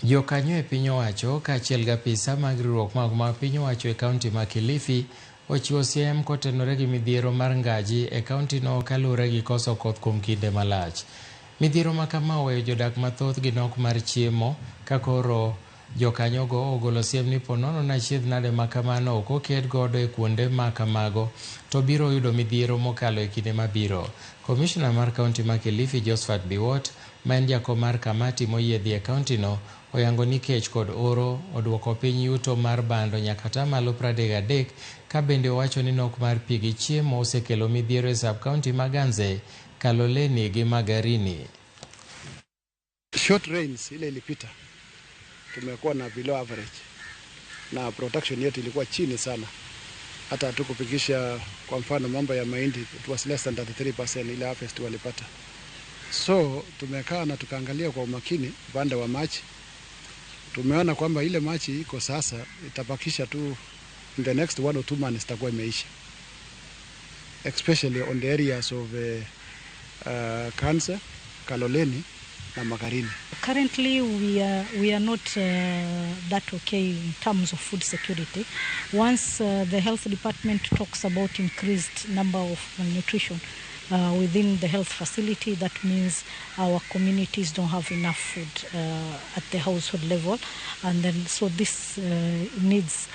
Jokanyo e piny owacho kaachiel gi apisa mag riwruok mag piny owacho e kaunti ma Kilifi ochiwo siem kotenore gi midhiero mar ngaji e kauntino kaluwore gi koso koth kuom kinde malach. Midhiero ma kama oweyo jodak mathoth gi nok mar chiemo ka koro jokanyogo ogolo siem ni ponono na achiedh nade ma kamano ok oked godo e kuonde ma kamago to biro yudo midhiero mokalo e kinde mabiro. Komishona mar kaunti ma Kilifi Josephat Biwott ma en jakom mar kamati moyiedhi e kauntino oyango ni kech kod oro oduoko piny yuto mar bando nyaka tamalo 33 ka bende owacho ni nok mar pi gi chiemo osekelo midhiero e sub-kaunti ma Ganze, Kaloleni gi Magarini. Short rains ile ilipita tumekuwa na below average na production yetu ilikuwa chini sana, hata hatukufikisha kwa mfano mambo ya mahindi, it was less than 33% ile harvest walipata. So tumekaa na tukaangalia kwa umakini upande wa maji. Tumeona kwamba ile maji iko sasa itapakisha tu in the next 1 or 2 months itakuwa imeisha, especially on the areas of Kanza, Kaloleni na Magarini. Currently we are not that okay in terms of food security. Once the health department talks about increased number of malnutrition within the health facility, that means our communities don't have enough food at the household level, and then so this needs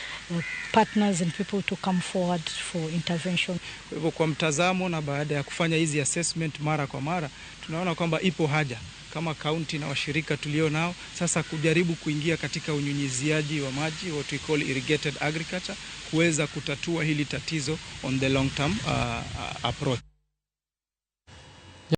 partners and people to come forward for intervention. Kwa hivyo kwa mtazamo na baada ya kufanya hizi assessment mara kwa mara, tunaona kwamba ipo haja kama kaunti na washirika tulio nao sasa kujaribu kuingia katika unyunyiziaji wa maji, what we call irrigated agriculture, kuweza kutatua hili tatizo on the long term approach.